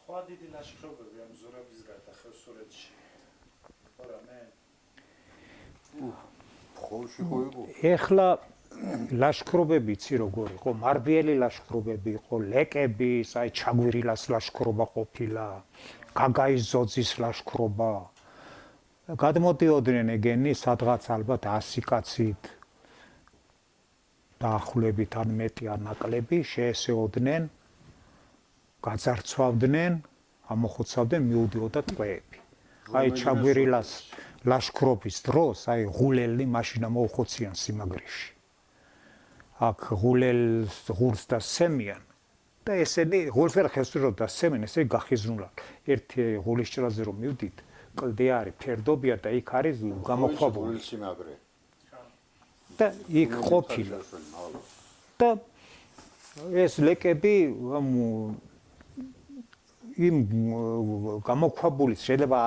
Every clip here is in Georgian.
სხვა დიდი ლაშქრობები ამ ზურაბის გარდა ხევსურეთში ხო რამე? ხოლში ხო იყო? ეხლა ლაშქრობები იცი როგორ იყო? მარბიელი ლაშქრობები იყო, ლეკები, აი ჩაგვირილას ლაშქრობა ყოფილა, გაგაის ძოძის ლაშქრობა. გადმოდიოდნენ ეგენი სადღაც ალბათ 100 კაცით დაახლოებით ან მეტი ან ნაკლები შეესეოდნენ, გაძარცვავდნენ, ამოხოცავდნენ, მიუდიოდა ტყვეები. აი ჩაგვირილას ლაშქრობის დროს, აი ღულელი მაშინ მოუხოციან სიმაგრეში. აქ ღულელს ღურს და სემიან და ესენი ღულს ვერ ხესვრო და სემენ ესე გახიზნულან. ერთი ღულის ჭრაზე რომ მივდით, კლდე არის, ფერდობია და იქ არის გამოქვაბული სიმაგრე. და იქ ყოფილა. და ეს ლეკები იმ გამოქვაბულის შეიძლება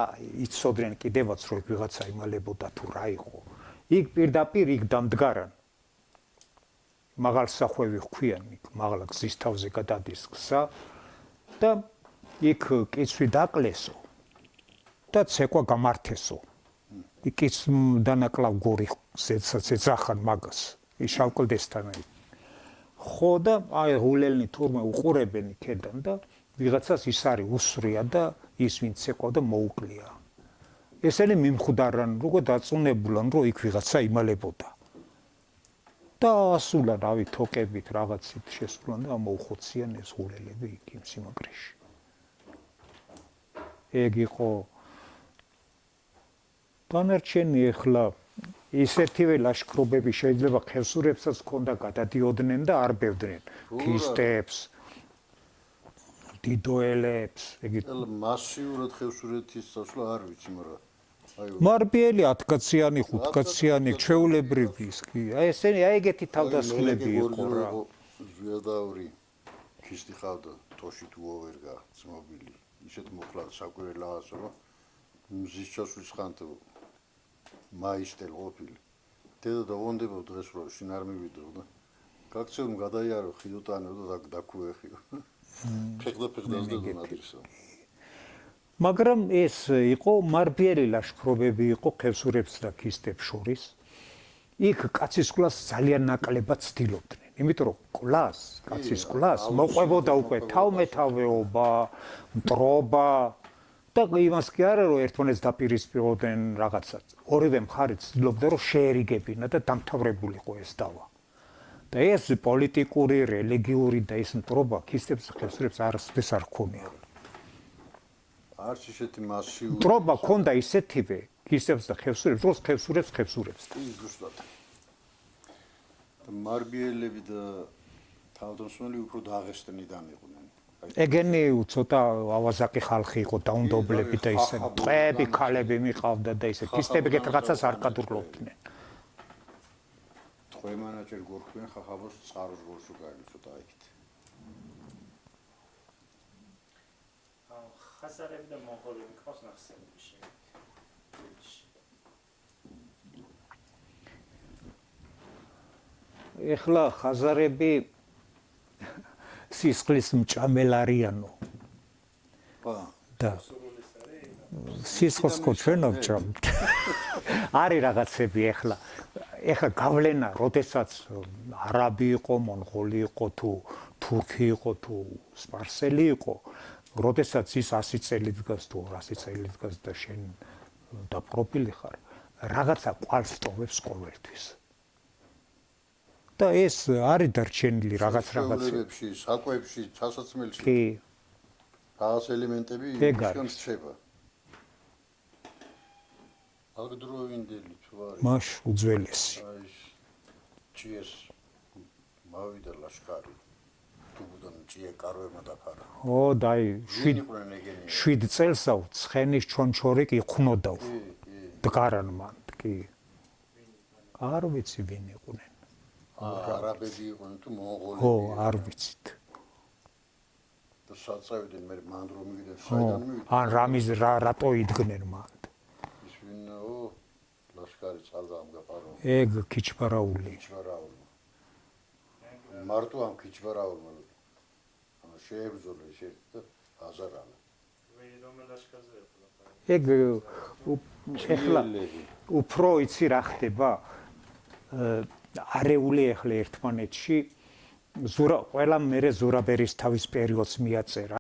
იცოდნენ კიდევაც რომ ვიღაცა იმალებოდა თუ რა იყო. იქ პირდაპირ იქ დამდგარან. მაღალ სახვევი ხქვიან იქ, მაღლა გზის თავზე გადადის გზა და იქ კიცვი დაკლესო და ცეკვა გამართესო. იქიც დანაკლავ გორი ზეცახან მაგას, შავკლდესთან. ხო და აი ღულელნი თურმე უყურებენ იქედან და ვიღაცას ის არის უსვრია და ის ვინც ეკვა და მოუკლია. ესენი მიმხვდარან, როგორ დაწუნებულან, რომ იქ ვიღაცა იმალებოდა. და ასულან, რავი, თოკებით რაღაცით შესულან და მოუხოციან ეს ღულელები იქ იმ სიმაგრეში. ეგ იყო დანარჩენი ეხლა ისეთივე ლაშქრობები შეიძლება ხევსურებსაც ჰქონდა გადადიოდნენ და არბევდნენ ქისტებს დიდოელებს ეგეთ მასიურად ხევსურეთის წასვლა არ ვიცი მაგრამ მარბიელი 10 კაციანი 5 კაციანი ჩვეულებრივი ის კი აი ესენი აი ეგეთი თავდასხმები იყო რა ზვიადაური ქისტი ხავდა თოში თუ ვერგა ძმობილი ისეთ მოხლა საკვირელას რომ მზის ჩასვლის ხანტო მაისტელ ყოფილი დედა დავონდებო დღეს რომ შინ არ მივიდო და გაქცევ გადაიარო ხიდოტანო და დაკუეხიო ფეხდას დადონადრისო მაგრამ ეს იყო მარბიელი ლაშქრობები იყო ხევსურებს და ქისტებს შორის იქ კაცის კლას ძალიან ნაკლებად ცდილობდნენ იმიტომ რომ კლას კაცის კლას მოყვებოდა უკვე თავმეთავეობა მტრობა და იმას კი არა რომ ერთმანეთს დაპირისპიროდნენ რაღაცას ორივე მხარე ცდილობდა რომ შეერიგებინა და დამთავრებულიყო ეს დავა და ეს პოლიტიკური რელიგიური და ეს მტრობა ქისტებს ხევსურებს არასოდეს არ ჰქონია არც ისეთი მასიური მტრობა ჰქონდა ისეთივე ქისტებს და ხევსურებს როგორც ხევსურებს ზუსტად მარბიელები და თავდამსხმელი უფრო დაღესტნიდან იყვნენ ეგენი ცოტა ავაზაკი ხალხი იყო დაუნდობლები და ისე ტყვეები ქალები მიყავდა და ისე ქისტები ეგეთ რაღაცას არ გადურგლობდნენ ტყვე მანაჯერ გორხვენ ხახაბოს წყაროს გორსო გაიგე ცოტა იქით ხაზარები და მონღოლები ყავს ნახსენები ეხლა ხაზარები სისხლის მჭამელ არიანო. და სისხლს ხო ჩვენ ვჭამთ. არის რაღაცები ეხლა. ეხლა გავლენა, როდესაც არაბი იყო, მონღოლი იყო თუ თურქი იყო თუ სპარსელი იყო, როდესაც ის 100 წელი დგას თუ 200 წელი დგას და შენ დაპყრობილი ხარ, რაღაცა ყავს ტოვებს ყოველთვის. და ეს არის დარჩენილი რაღაცები საკვებში სასაცმელში კი რაღაც ელემენტები ისგან რჩება აგდროვინდელი თუ არის მაშ უძველესი აი ჭიეს მავიდა ლაშქარი თუბუდან ჭიე კარვემა დაფარა ო დაი 7 წელსა ცხენის ჩონჩორი კი ხნოდავ დგარან მან კი არ ვიცი ვინ იყვნენ არაბები იყვნენ თუ მონღოლები ხო არ ვიცით და საწევდნენ მე მან რომ მივიდნენ საიდან მივიდნენ ან რამის რატო იდგნენ მან ის ვინო ლაშქარი წალდა ამ გაპარო ეგ ქიჩბარაული მარტო ამ ქიჩბარაულმა შეებრძოლა ისე და აზარალა რომელ ლაშქარზეა ლაპარაკი? ეგ ეხლა ჭიელები. უფრო იცი რა ხდება? არეული ეხლა ერთმანეთში ყველამ მერე ზურაბერის თავის პერიოდს მიაწერა.